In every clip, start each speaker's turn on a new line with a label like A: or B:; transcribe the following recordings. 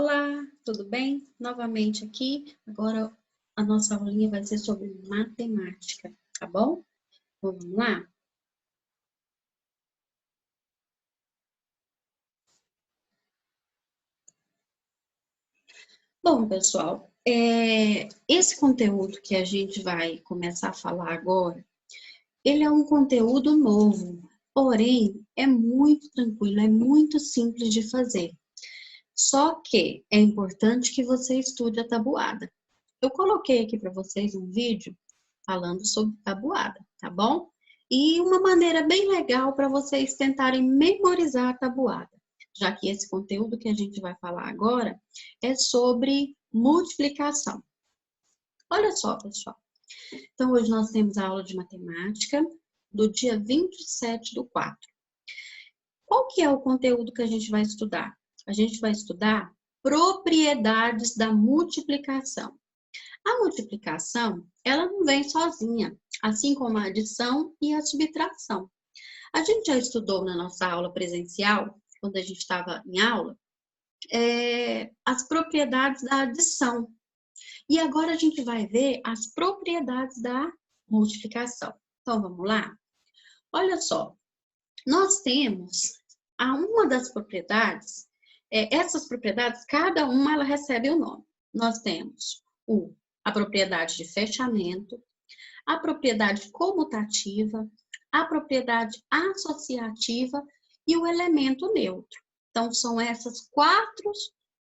A: Olá, tudo bem? Novamente aqui. Agora a nossa aulinha vai ser sobre matemática, tá bom? Então, vamos lá? Bom, pessoal, esse conteúdo que a gente vai começar a falar agora, ele é um conteúdo novo, porém é muito tranquilo, é muito simples de fazer. Só que é importante que você estude a tabuada. Eu coloquei aqui para vocês um vídeo falando sobre tabuada, tá bom? E uma maneira bem legal para vocês tentarem memorizar a tabuada, já que esse conteúdo que a gente vai falar agora é sobre multiplicação. Olha só, pessoal. Então, hoje nós temos a aula de matemática do dia 27/4. Qual que é o conteúdo que a gente vai estudar? A gente vai estudar propriedades da multiplicação. A multiplicação, ela não vem sozinha, assim como a adição e a subtração. A gente já estudou na nossa aula presencial, quando a gente estava em aula, as propriedades da adição. E agora a gente vai ver as propriedades da multiplicação. Então, vamos lá? Olha só, nós temos uma das propriedades, essas propriedades, cada uma ela recebe um nome. Nós temos a propriedade de fechamento, a propriedade comutativa, a propriedade associativa e o elemento neutro. Então, são essas 4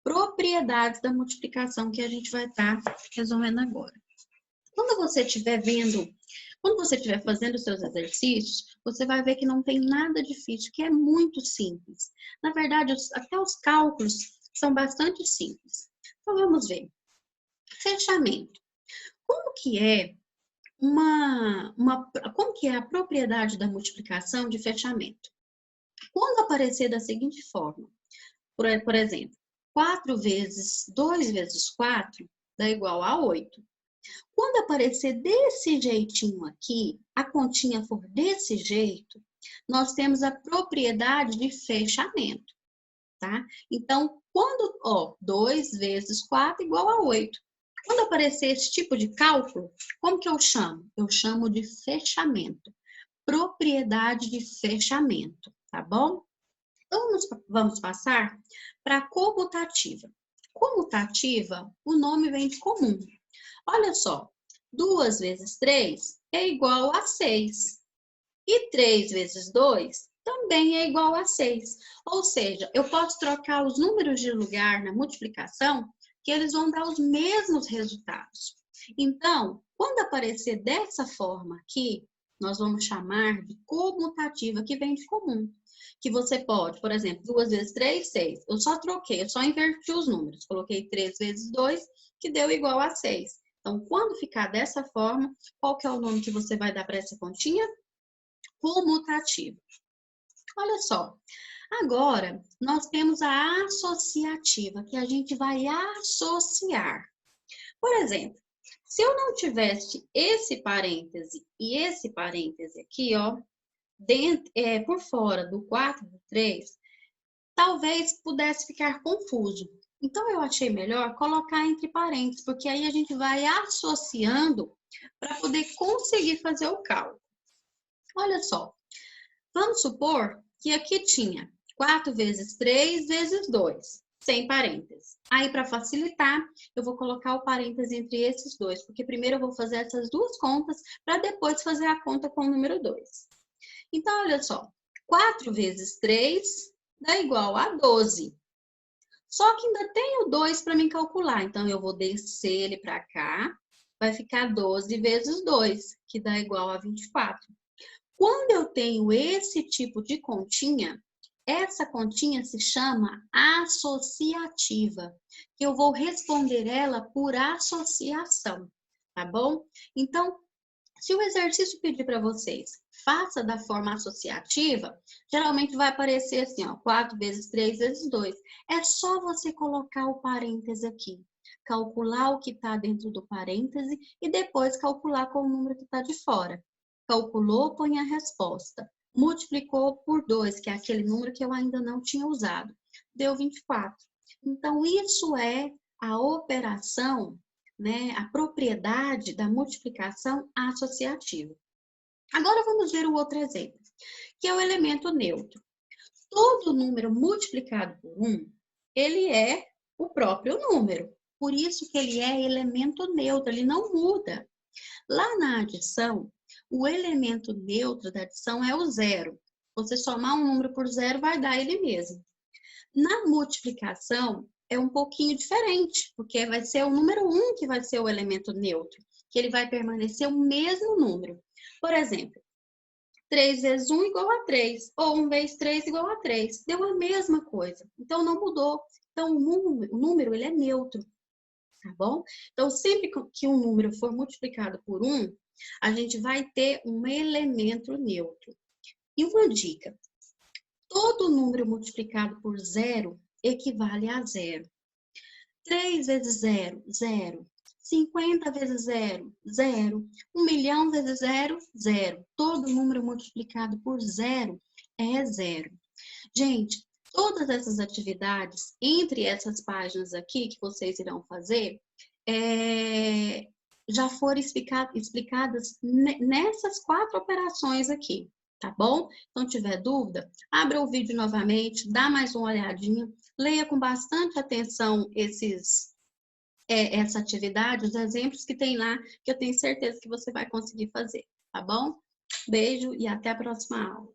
A: propriedades da multiplicação que a gente vai estar resolvendo agora. Quando você estiver fazendo os seus exercícios, você vai ver que não tem nada difícil, que é muito simples. Na verdade, até os cálculos são bastante simples. Então, vamos ver. Fechamento. Como que é como que é a propriedade da multiplicação de fechamento? Quando aparecer da seguinte forma, por exemplo, 4 vezes 2 vezes 4 dá igual a 8. Quando aparecer desse jeitinho aqui, a continha for desse jeito, nós temos a propriedade de fechamento, tá? Então, 2 vezes 4 igual a 8. Quando aparecer esse tipo de cálculo, como que eu chamo? Eu chamo de fechamento. Propriedade de fechamento, tá bom? Então, vamos passar para a comutativa. Comutativa, o nome vem de comum. Olha só, 2 vezes 3 é igual a 6. E 3 vezes 2 também é igual a 6. Ou seja, eu posso trocar os números de lugar na multiplicação, que eles vão dar os mesmos resultados. Então, quando aparecer dessa forma aqui, nós vamos chamar de comutativa, que vem de comum. Que você pode, por exemplo, 2 vezes 3, 6. Eu só troquei, eu só inverti os números. Coloquei 3 vezes 2, que deu igual a 6. Então, quando ficar dessa forma, qual que é o nome que você vai dar para essa continha? Comutativa. Olha só, agora nós temos a associativa, que a gente vai associar. Por exemplo, se eu não tivesse esse parêntese e esse parêntese aqui, ó, por fora do 4 do 3, talvez pudesse ficar confuso. Então, eu achei melhor colocar entre parênteses, porque aí a gente vai associando para poder conseguir fazer o cálculo. Olha só, vamos supor que aqui tinha 4 vezes 3 vezes 2, sem parênteses. Aí, para facilitar, eu vou colocar o parêntese entre esses dois, porque primeiro eu vou fazer essas duas contas, para depois fazer a conta com o número 2. Então, olha só, 4 vezes 3 dá igual a 12. Só que ainda tem o 2 para mim calcular, então eu vou descer ele para cá, vai ficar 12 vezes 2, que dá igual a 24. Quando eu tenho esse tipo de continha, essa continha se chama associativa, que eu vou responder ela por associação, tá bom? Então, se o exercício pedir para vocês, faça da forma associativa, geralmente vai aparecer assim, ó, 4 vezes 3 vezes 2. É só você colocar o parêntese aqui, calcular o que está dentro do parêntese e depois calcular com o número que está de fora. Calculou, põe a resposta. Multiplicou por 2, que é aquele número que eu ainda não tinha usado. Deu 24. Então, isso é a operação, né, a propriedade da multiplicação associativa. Agora, vamos ver o outro exemplo, que é o elemento neutro. Todo número multiplicado por 1, ele é o próprio número. Por isso que ele é elemento neutro, ele não muda. Lá na adição, o elemento neutro da adição é o zero. Você somar um número por zero vai dar ele mesmo. Na multiplicação, é um pouquinho diferente, porque vai ser o número 1 que vai ser o elemento neutro, que ele vai permanecer o mesmo número. Por exemplo, 3 vezes 1 igual a 3, ou 1 vezes 3 igual a 3. Deu a mesma coisa, então não mudou. Então, o número ele é neutro, tá bom? Então, sempre que um número for multiplicado por 1, a gente vai ter um elemento neutro. E uma dica, todo número multiplicado por 0 equivale a 0. 3 vezes 0, 0. 50 vezes 0, 0. 1 milhão vezes 0, 0. Todo número multiplicado por 0 é 0. Gente, todas essas atividades, entre essas páginas aqui que vocês irão fazer, já foram explicadas nessas 4 operações aqui, tá bom? Então, tiver dúvida, abra o vídeo novamente, dá mais uma olhadinha, leia com bastante atenção essa atividade, os exemplos que tem lá, que eu tenho certeza que você vai conseguir fazer, tá bom? Beijo e até a próxima aula.